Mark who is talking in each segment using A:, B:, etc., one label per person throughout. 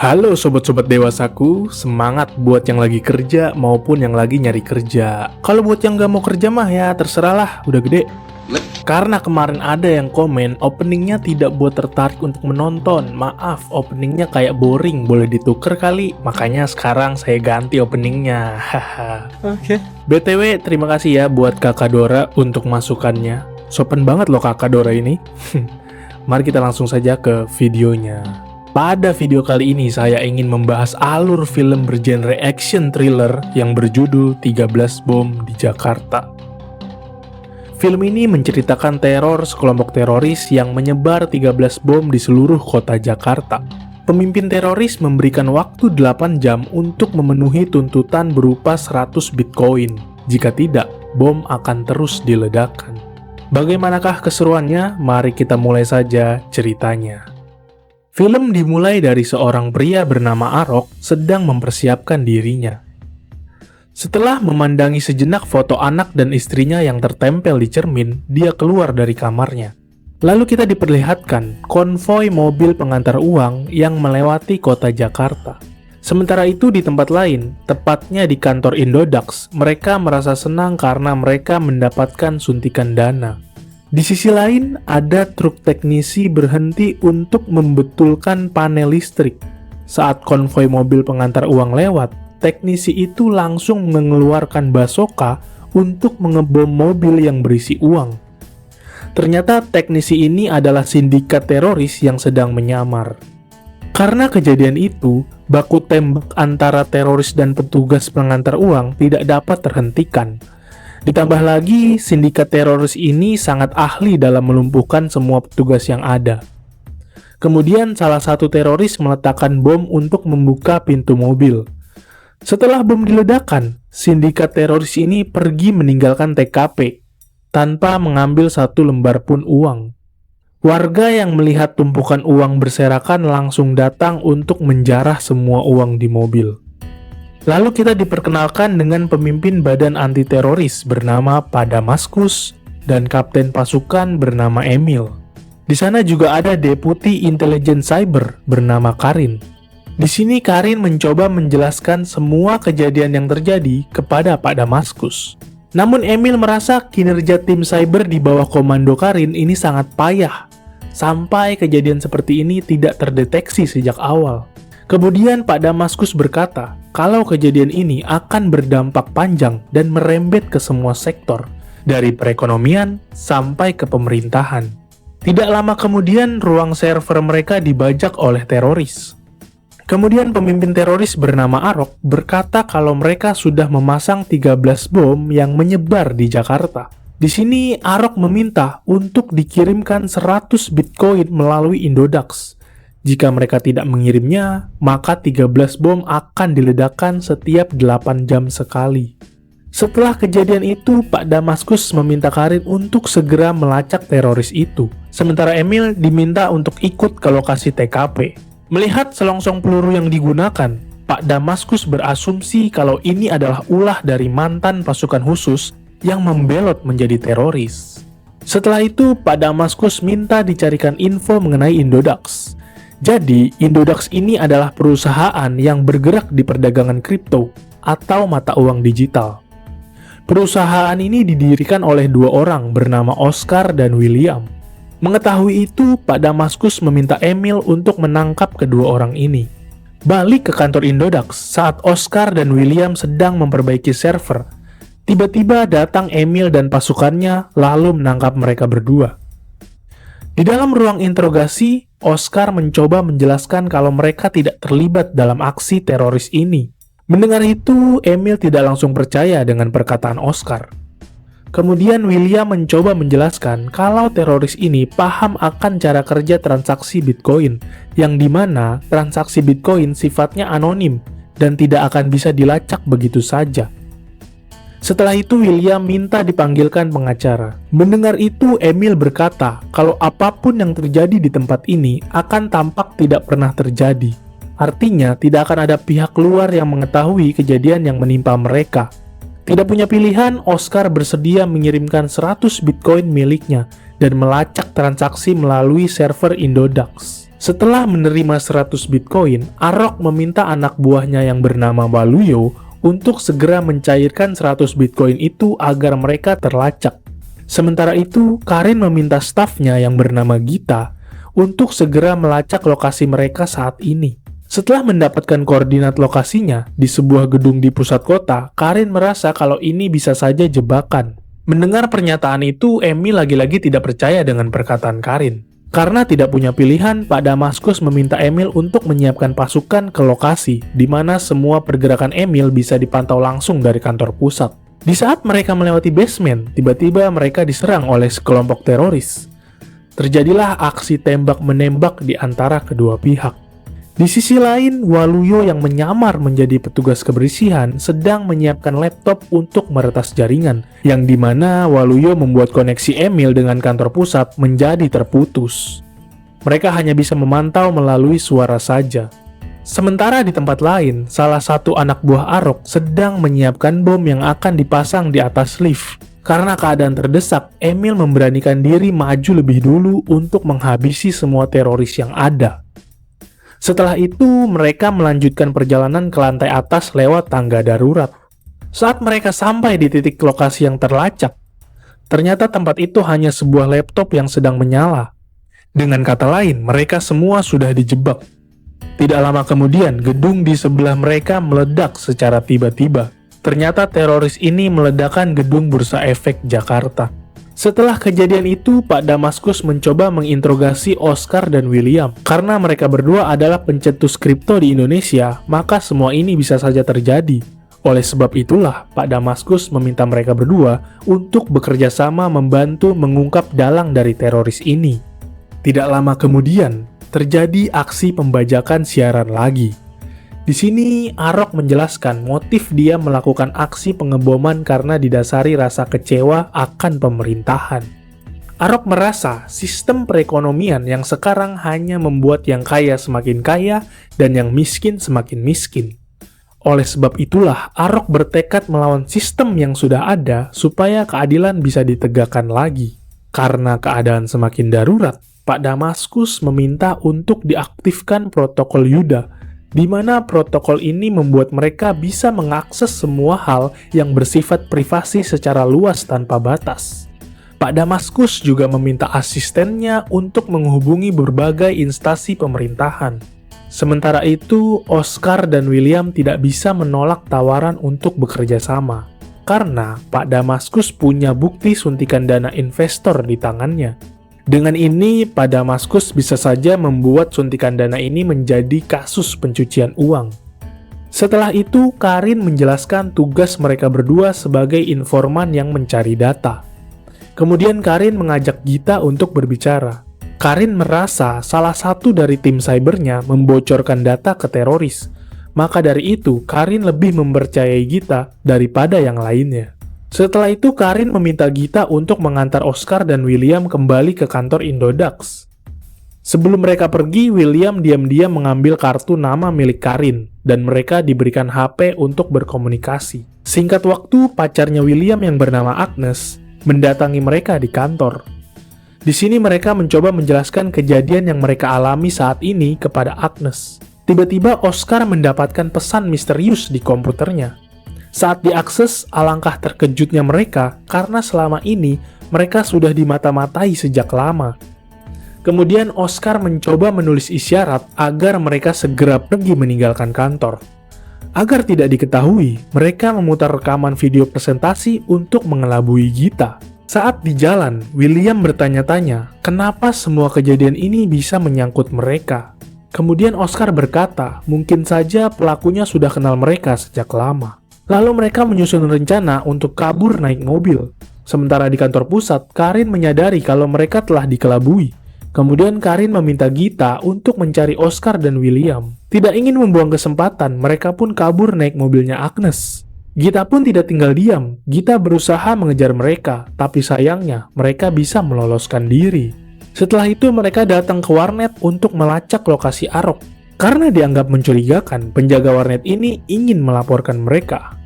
A: Halo sobat-sobat dewasaku, semangat buat yang lagi kerja maupun yang lagi nyari kerja. Kalau buat yang gak mau kerja mah ya terserah lah, udah gede. Karena kemarin ada yang komen openingnya tidak buat tertarik untuk menonton. Maaf, openingnya kayak boring, boleh dituker kali. Makanya sekarang saya ganti openingnya. Haha. Oke. BTW, terima kasih ya buat Kakak Dora untuk masukannya. Sopan banget loh Kakak Dora ini. Mari kita langsung saja ke videonya. Pada video kali ini saya ingin membahas alur film bergenre action thriller yang berjudul 13 Bom di Jakarta. Film ini menceritakan teror sekelompok teroris yang menyebar 13 bom di seluruh kota Jakarta. Pemimpin teroris memberikan waktu 8 jam untuk memenuhi tuntutan berupa 100 Bitcoin. Jika tidak, bom akan terus diledakkan. Bagaimanakah keseruannya? Mari kita mulai saja ceritanya. Film dimulai dari seorang pria bernama Arok sedang mempersiapkan dirinya. Setelah memandangi sejenak foto anak dan istrinya yang tertempel di cermin, dia keluar dari kamarnya. Lalu kita diperlihatkan konvoi mobil pengantar uang yang melewati kota Jakarta. Sementara itu di tempat lain, tepatnya di kantor Indodax, mereka merasa senang karena mereka mendapatkan suntikan dana. Di sisi lain, ada truk teknisi berhenti untuk membetulkan panel listrik. Saat konvoi mobil pengantar uang lewat, teknisi itu langsung mengeluarkan basoka untuk mengebom mobil yang berisi uang. Ternyata teknisi ini adalah sindikat teroris yang sedang menyamar. Karena kejadian itu, baku tembak antara teroris dan petugas pengantar uang tidak dapat terhentikan. Ditambah lagi, sindikat teroris ini sangat ahli dalam melumpuhkan semua petugas yang ada. Kemudian salah satu teroris meletakkan bom untuk membuka pintu mobil. Setelah bom diledakkan, sindikat teroris ini pergi meninggalkan TKP tanpa mengambil satu lembar pun uang. Warga yang melihat tumpukan uang berserakan langsung datang untuk menjarah semua uang di mobil. Lalu kita diperkenalkan dengan pemimpin badan anti-teroris bernama Pak Damaskus dan kapten pasukan bernama Emil. Di sana juga ada deputi intelijen cyber bernama Karin. Di sini Karin mencoba menjelaskan semua kejadian yang terjadi kepada Pak Damaskus. Namun Emil merasa kinerja tim cyber di bawah komando Karin ini sangat payah, sampai kejadian seperti ini tidak terdeteksi sejak awal. Kemudian Pak Damaskus berkata, kalau kejadian ini akan berdampak panjang dan merembet ke semua sektor, dari perekonomian sampai ke pemerintahan. Tidak lama kemudian, ruang server mereka dibajak oleh teroris. Kemudian pemimpin teroris bernama Arok berkata kalau mereka sudah memasang 13 bom yang menyebar di Jakarta. Di sini Arok meminta untuk dikirimkan 100 Bitcoin melalui Indodax. Jika mereka tidak mengirimnya, maka 13 bom akan diledakkan setiap 8 jam sekali. Setelah kejadian itu, Pak Damaskus meminta Karin untuk segera melacak teroris itu. Sementara Emil diminta untuk ikut ke lokasi TKP. Melihat selongsong peluru yang digunakan, Pak Damaskus berasumsi kalau ini adalah ulah dari mantan pasukan khusus yang membelot menjadi teroris. Setelah itu, Pak Damaskus minta dicarikan info mengenai Indodax. Jadi, Indodax ini adalah perusahaan yang bergerak di perdagangan kripto atau mata uang digital. Perusahaan ini didirikan oleh dua orang bernama Oscar dan William. Mengetahui itu, Pak Damaskus meminta Emil untuk menangkap kedua orang ini. Balik ke kantor Indodax saat Oscar dan William sedang memperbaiki server. Tiba-tiba datang Emil dan pasukannya lalu menangkap mereka berdua. Di dalam ruang interogasi, Oscar mencoba menjelaskan kalau mereka tidak terlibat dalam aksi teroris ini. Mendengar itu, Emil tidak langsung percaya dengan perkataan Oscar. Kemudian William mencoba menjelaskan kalau teroris ini paham akan cara kerja transaksi Bitcoin, yang dimana transaksi Bitcoin sifatnya anonim dan tidak akan bisa dilacak begitu saja. Setelah itu William minta dipanggilkan pengacara. Mendengar itu Emil berkata kalau apapun yang terjadi di tempat ini akan tampak tidak pernah terjadi. Artinya tidak akan ada pihak luar yang mengetahui kejadian yang menimpa mereka. Tidak punya pilihan, Oscar bersedia mengirimkan 100 Bitcoin miliknya dan melacak transaksi melalui server Indodax. Setelah menerima 100 Bitcoin, Arok meminta anak buahnya yang bernama Waluyo untuk segera mencairkan 100 Bitcoin itu agar mereka terlacak. Sementara itu, Karin meminta stafnya yang bernama Gita untuk segera melacak lokasi mereka saat ini. Setelah mendapatkan koordinat lokasinya di sebuah gedung di pusat kota, Karin merasa kalau ini bisa saja jebakan. Mendengar pernyataan itu, Emil lagi-lagi tidak percaya dengan perkataan Karin. Karena tidak punya pilihan, Pak Damaskus meminta Emil untuk menyiapkan pasukan ke lokasi, di mana semua pergerakan Emil bisa dipantau langsung dari kantor pusat. Di saat mereka melewati basement, tiba-tiba mereka diserang oleh sekelompok teroris. Terjadilah aksi tembak-menembak di antara kedua pihak. Di sisi lain, Waluyo yang menyamar menjadi petugas kebersihan sedang menyiapkan laptop untuk meretas jaringan, yang dimana Waluyo membuat koneksi Emil dengan kantor pusat menjadi terputus. Mereka hanya bisa memantau melalui suara saja. Sementara di tempat lain, salah satu anak buah Arok sedang menyiapkan bom yang akan dipasang di atas lift. Karena keadaan terdesak, Emil memberanikan diri maju lebih dulu untuk menghabisi semua teroris yang ada. Setelah itu, mereka melanjutkan perjalanan ke lantai atas lewat tangga darurat. Saat mereka sampai di titik lokasi yang terlacak, ternyata tempat itu hanya sebuah laptop yang sedang menyala. Dengan kata lain, mereka semua sudah dijebak. Tidak lama kemudian, gedung di sebelah mereka meledak secara tiba-tiba. Ternyata teroris ini meledakkan gedung Bursa Efek Jakarta. Setelah kejadian itu, Pak Damaskus mencoba menginterogasi Oscar dan William. Karena mereka berdua adalah pencetus kripto di Indonesia, maka semua ini bisa saja terjadi. Oleh sebab itulah, Pak Damaskus meminta mereka berdua untuk bekerja sama membantu mengungkap dalang dari teroris ini. Tidak lama kemudian, terjadi aksi pembajakan siaran lagi. Di sini, Arok menjelaskan motif dia melakukan aksi pengeboman karena didasari rasa kecewa akan pemerintahan. Arok merasa sistem perekonomian yang sekarang hanya membuat yang kaya semakin kaya dan yang miskin semakin miskin. Oleh sebab itulah, Arok bertekad melawan sistem yang sudah ada supaya keadilan bisa ditegakkan lagi. Karena keadaan semakin darurat, Pak Damaskus meminta untuk diaktifkan protokol Yuda, di mana protokol ini membuat mereka bisa mengakses semua hal yang bersifat privasi secara luas tanpa batas. Pak Damaskus juga meminta asistennya untuk menghubungi berbagai instansi pemerintahan. Sementara itu, Oscar dan William tidak bisa menolak tawaran untuk bekerja sama, karena Pak Damaskus punya bukti suntikan dana investor di tangannya. Dengan ini, Pak Damaskus bisa saja membuat suntikan dana ini menjadi kasus pencucian uang. Setelah itu, Karin menjelaskan tugas mereka berdua sebagai informan yang mencari data. Kemudian Karin mengajak Gita untuk berbicara. Karin merasa salah satu dari tim cybernya membocorkan data ke teroris. Maka dari itu, Karin lebih mempercayai Gita daripada yang lainnya. Setelah itu, Karin meminta Gita untuk mengantar Oscar dan William kembali ke kantor Indodax. Sebelum mereka pergi, William diam-diam mengambil kartu nama milik Karin, dan mereka diberikan HP untuk berkomunikasi. Singkat waktu, pacarnya William yang bernama Agnes mendatangi mereka di kantor. Di sini mereka mencoba menjelaskan kejadian yang mereka alami saat ini kepada Agnes. Tiba-tiba Oscar mendapatkan pesan misterius di komputernya. Saat diakses, alangkah terkejutnya mereka karena selama ini mereka sudah dimata-matai sejak lama. Kemudian Oscar mencoba menulis isyarat agar mereka segera pergi meninggalkan kantor. Agar tidak diketahui, mereka memutar rekaman video presentasi untuk mengelabui Gita. Saat di jalan, William bertanya-tanya, kenapa semua kejadian ini bisa menyangkut mereka. Kemudian Oscar berkata, mungkin saja pelakunya sudah kenal mereka sejak lama. Lalu mereka menyusun rencana untuk kabur naik mobil. Sementara di kantor pusat, Karin menyadari kalau mereka telah dikelabui. Kemudian Karin meminta Gita untuk mencari Oscar dan William. Tidak ingin membuang kesempatan, mereka pun kabur naik mobilnya Agnes. Gita pun tidak tinggal diam. Gita berusaha mengejar mereka, tapi sayangnya mereka bisa meloloskan diri. Setelah itu mereka datang ke warnet untuk melacak lokasi Arok. Karena dianggap mencurigakan, penjaga warnet ini ingin melaporkan mereka.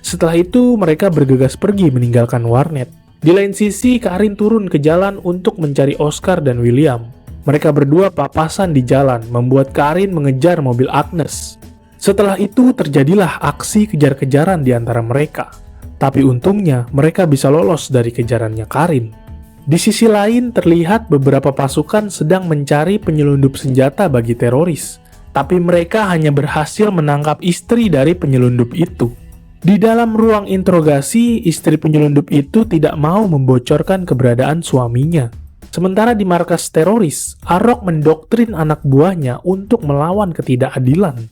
A: Setelah itu, mereka bergegas pergi meninggalkan warnet. Di lain sisi, Karin turun ke jalan untuk mencari Oscar dan William. Mereka berdua papasan di jalan, membuat Karin mengejar mobil Agnes. Setelah itu terjadilah aksi kejar-kejaran di antara mereka. Tapi untungnya mereka bisa lolos dari kejarannya Karin. Di sisi lain terlihat beberapa pasukan sedang mencari penyelundup senjata bagi teroris. Tapi mereka hanya berhasil menangkap istri dari penyelundup itu. Di dalam ruang interogasi, istri penyelundup itu tidak mau membocorkan keberadaan suaminya. Sementara di markas teroris, Arok mendoktrin anak buahnya untuk melawan ketidakadilan.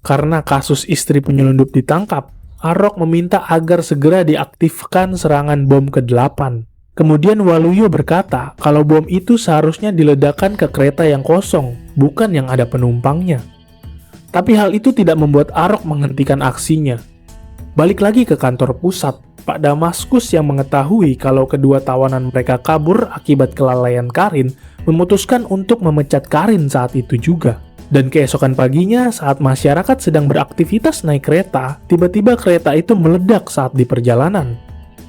A: Karena kasus istri penyelundup ditangkap, Arok meminta agar segera diaktifkan serangan bom ke-8. Kemudian Waluyo berkata kalau bom itu seharusnya diledakkan ke kereta yang kosong, bukan yang ada penumpangnya. Tapi hal itu tidak membuat Arok menghentikan aksinya. Balik lagi ke kantor pusat, Pak Damaskus yang mengetahui kalau kedua tawanan mereka kabur akibat kelalaian Karin, memutuskan untuk memecat Karin saat itu juga. Dan keesokan paginya, saat masyarakat sedang beraktivitas naik kereta, tiba-tiba kereta itu meledak saat di perjalanan.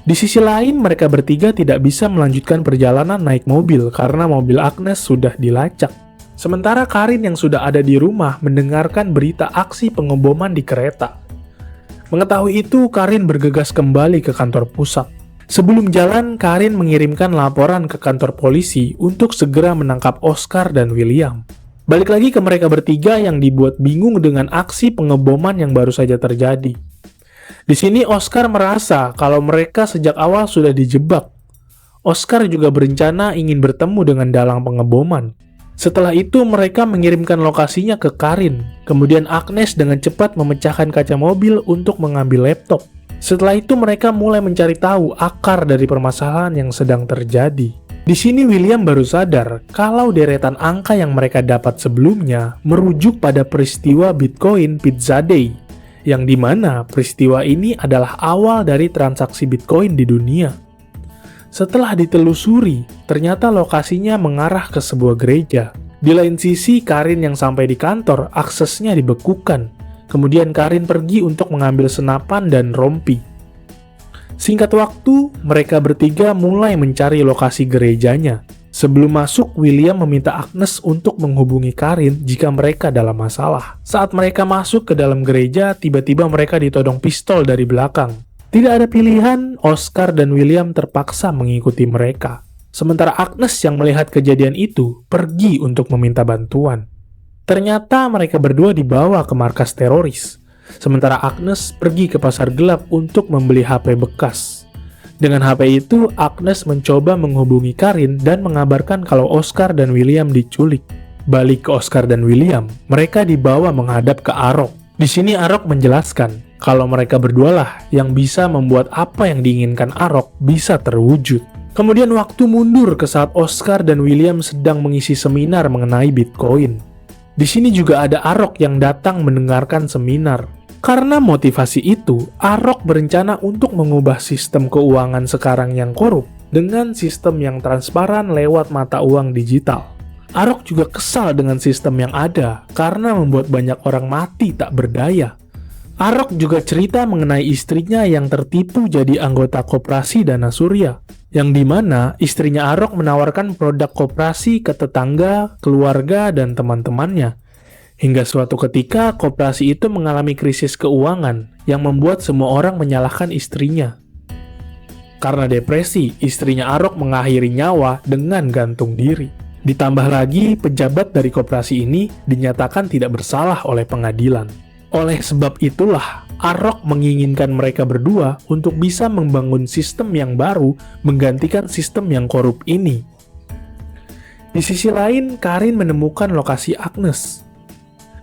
A: Di sisi lain, mereka bertiga tidak bisa melanjutkan perjalanan naik mobil karena mobil Agnes sudah dilacak. Sementara Karin yang sudah ada di rumah mendengarkan berita aksi pengeboman di kereta. Mengetahui itu, Karin bergegas kembali ke kantor pusat. Sebelum jalan, Karin mengirimkan laporan ke kantor polisi untuk segera menangkap Oscar dan William. Balik lagi ke mereka bertiga yang dibuat bingung dengan aksi pengeboman yang baru saja terjadi. Di sini Oscar merasa kalau mereka sejak awal sudah dijebak. Oscar juga berencana ingin bertemu dengan dalang pengeboman. Setelah itu mereka mengirimkan lokasinya ke Karin. Kemudian Agnes dengan cepat memecahkan kaca mobil untuk mengambil laptop. Setelah itu mereka mulai mencari tahu akar dari permasalahan yang sedang terjadi. Di sini William baru sadar kalau deretan angka yang mereka dapat sebelumnya merujuk pada peristiwa Bitcoin Pizza Day, yang dimana peristiwa ini adalah awal dari transaksi Bitcoin di dunia. Setelah ditelusuri, ternyata lokasinya mengarah ke sebuah gereja. Di lain sisi, Karin yang sampai di kantor, aksesnya dibekukan. Kemudian Karin pergi untuk mengambil senapan dan rompi. Singkat waktu, mereka bertiga mulai mencari lokasi gerejanya. Sebelum masuk, William meminta Agnes untuk menghubungi Karin jika mereka dalam masalah. Saat mereka masuk ke dalam gereja, tiba-tiba mereka ditodong pistol dari belakang. Tidak ada pilihan, Oscar dan William terpaksa mengikuti mereka. Sementara Agnes yang melihat kejadian itu, pergi untuk meminta bantuan. Ternyata mereka berdua dibawa ke markas teroris. Sementara Agnes pergi ke pasar gelap untuk membeli HP bekas. Dengan HP itu, Agnes mencoba menghubungi Karin dan mengabarkan kalau Oscar dan William diculik. Balik ke Oscar dan William, mereka dibawa menghadap ke Arok. Di sini Arok menjelaskan kalau mereka berdualah yang bisa membuat apa yang diinginkan Arok bisa terwujud. Kemudian waktu mundur ke saat Oscar dan William sedang mengisi seminar mengenai Bitcoin. Di sini juga ada Arok yang datang mendengarkan seminar. Karena motivasi itu, Arok berencana untuk mengubah sistem keuangan sekarang yang korup dengan sistem yang transparan lewat mata uang digital. Arok juga kesal dengan sistem yang ada karena membuat banyak orang mati tak berdaya. Arok juga cerita mengenai istrinya yang tertipu jadi anggota koperasi Dana Surya, yang dimana istrinya Arok menawarkan produk koperasi ke tetangga, keluarga, dan teman-temannya. Hingga suatu ketika, koperasi itu mengalami krisis keuangan yang membuat semua orang menyalahkan istrinya. Karena depresi, istrinya Arok mengakhiri nyawa dengan gantung diri. Ditambah lagi, pejabat dari koperasi ini dinyatakan tidak bersalah oleh pengadilan. Oleh sebab itulah, Arok menginginkan mereka berdua untuk bisa membangun sistem yang baru menggantikan sistem yang korup ini. Di sisi lain, Karin menemukan lokasi Agnes.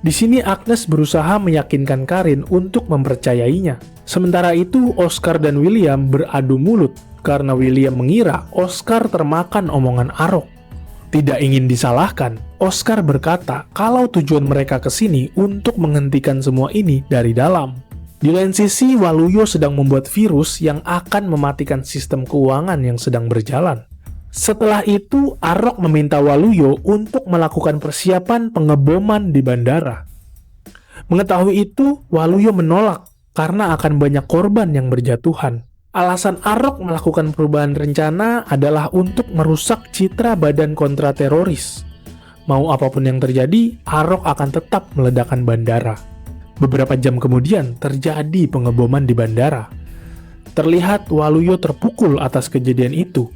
A: Di sini Agnes berusaha meyakinkan Karin untuk mempercayainya. Sementara itu, Oscar dan William beradu mulut karena William mengira Oscar termakan omongan Arok. Tidak ingin disalahkan, Oscar berkata kalau tujuan mereka ke sini untuk menghentikan semua ini dari dalam. Di lain sisi, Waluyo sedang membuat virus yang akan mematikan sistem keuangan yang sedang berjalan. Setelah itu, Arok meminta Waluyo untuk melakukan persiapan pengeboman di bandara. Mengetahui itu, Waluyo menolak karena akan banyak korban yang berjatuhan. Alasan Arok melakukan perubahan rencana adalah untuk merusak citra badan kontrateroris. Mau apapun yang terjadi, Arok akan tetap meledakkan bandara. Beberapa jam kemudian terjadi pengeboman di bandara. Terlihat Waluyo terpukul atas kejadian itu.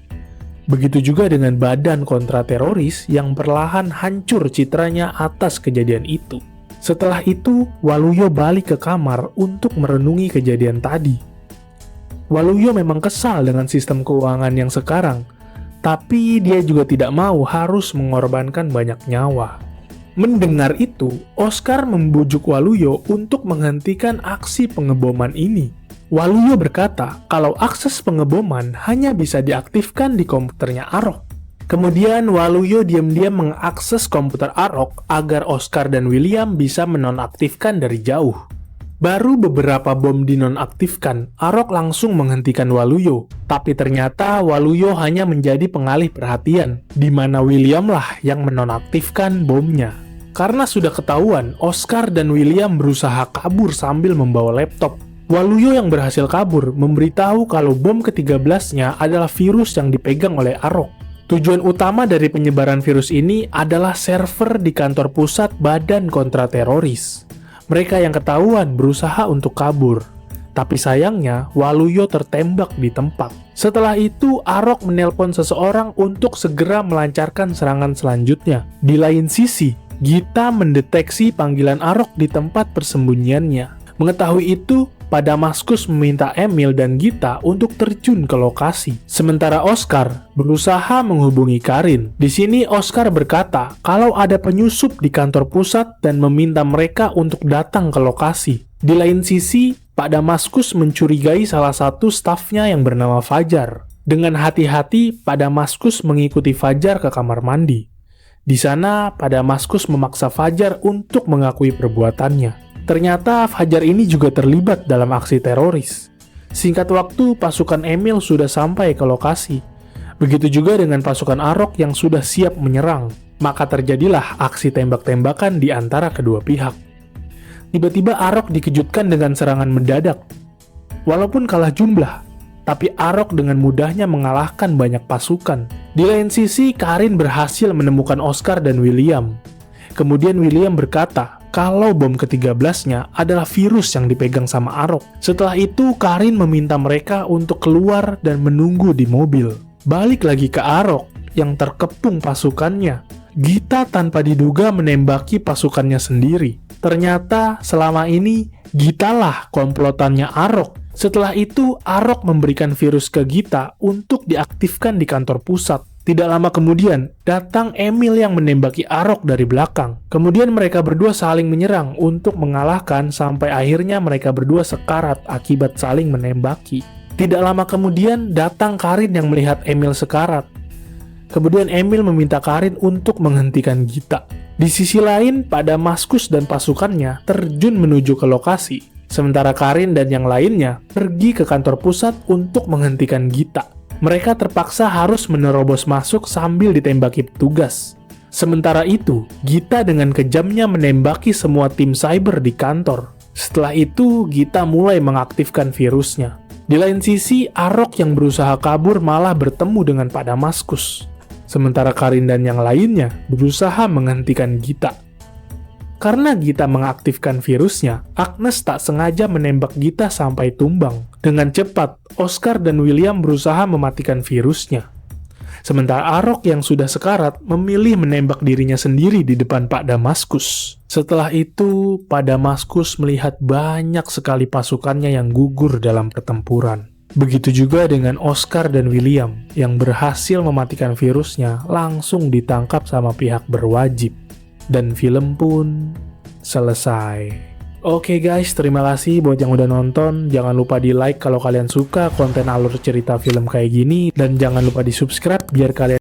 A: Begitu juga dengan badan kontrateroris yang perlahan hancur citranya atas kejadian itu. Setelah itu, Waluyo balik ke kamar untuk merenungi kejadian tadi. Waluyo memang kesal dengan sistem keuangan yang sekarang, tapi dia juga tidak mau harus mengorbankan banyak nyawa. Mendengar itu, Oscar membujuk Waluyo untuk menghentikan aksi pengeboman ini. Waluyo berkata kalau akses pengeboman hanya bisa diaktifkan di komputernya Arok. Kemudian Waluyo diam-diam mengakses komputer Arok agar Oscar dan William bisa menonaktifkan dari jauh. Baru beberapa bom dinonaktifkan, Arok langsung menghentikan Waluyo. Tapi ternyata Waluyo hanya menjadi pengalih perhatian, di mana William lah yang menonaktifkan bomnya. Karena sudah ketahuan, Oscar dan William berusaha kabur sambil membawa laptop. Waluyo yang berhasil kabur memberitahu kalau bom ke-13-nya adalah virus yang dipegang oleh Arok. Tujuan utama dari penyebaran virus ini adalah server di kantor pusat Badan Kontrateroris. Mereka yang ketahuan berusaha untuk kabur. Tapi sayangnya, Waluyo tertembak di tempat. Setelah itu, Arok menelpon seseorang untuk segera melancarkan serangan selanjutnya. Di lain sisi, Gita mendeteksi panggilan Arok di tempat persembunyiannya. Mengetahui itu, Padamaskus meminta Emil dan Gita untuk terjun ke lokasi. Sementara Oscar berusaha menghubungi Karin. Di sini Oscar berkata kalau ada penyusup di kantor pusat dan meminta mereka untuk datang ke lokasi. Di lain sisi, Padamaskus mencurigai salah satu stafnya yang bernama Fajar. Dengan hati-hati, Padamaskus mengikuti Fajar ke kamar mandi. Di sana, Padamaskus memaksa Fajar untuk mengakui perbuatannya. Ternyata Fajar ini juga terlibat dalam aksi teroris. Singkat waktu, pasukan Emil sudah sampai ke lokasi. Begitu juga dengan pasukan Arok yang sudah siap menyerang. Maka terjadilah aksi tembak-tembakan di antara kedua pihak. Tiba-tiba Arok dikejutkan dengan serangan mendadak. Walaupun kalah jumlah, tapi Arok dengan mudahnya mengalahkan banyak pasukan. Di lain sisi, Karin berhasil menemukan Oscar dan William. Kemudian William berkata kalau bom ke-13-nya adalah virus yang dipegang sama Arok. Setelah itu, Karin meminta mereka untuk keluar dan menunggu di mobil. Balik lagi ke Arok yang terkepung pasukannya. Gita tanpa diduga menembaki pasukannya sendiri. Ternyata selama ini Gita lah komplotannya Arok. Setelah itu, Arok memberikan virus ke Gita untuk diaktifkan di kantor pusat. Tidak lama kemudian, datang Emil yang menembaki Arok dari belakang. Kemudian mereka berdua saling menyerang untuk mengalahkan sampai akhirnya mereka berdua sekarat akibat saling menembaki. Tidak lama kemudian, datang Karin yang melihat Emil sekarat. Kemudian Emil meminta Karin untuk menghentikan Gita. Di sisi lain, Padamaskus dan pasukannya terjun menuju ke lokasi. Sementara Karin dan yang lainnya pergi ke kantor pusat untuk menghentikan Gita. Mereka terpaksa harus menerobos masuk sambil ditembaki petugas. Sementara itu, Gita dengan kejamnya menembaki semua tim cyber di kantor. Setelah itu, Gita mulai mengaktifkan virusnya. Di lain sisi, Arok yang berusaha kabur malah bertemu dengan Padamaskus. Sementara Karin dan yang lainnya berusaha menghentikan Gita. Karena Gita mengaktifkan virusnya, Agnes tak sengaja menembak Gita sampai tumbang. Dengan cepat, Oscar dan William berusaha mematikan virusnya. Sementara Arok yang sudah sekarat memilih menembak dirinya sendiri di depan Padamaskus. Setelah itu, Padamaskus melihat banyak sekali pasukannya yang gugur dalam pertempuran. Begitu juga dengan Oscar dan William yang berhasil mematikan virusnya langsung ditangkap sama pihak berwajib. Dan film pun selesai. Oke guys, terima kasih buat yang udah nonton. Jangan lupa di like kalau kalian suka konten alur cerita film kayak gini. Dan jangan lupa di subscribe biar kalian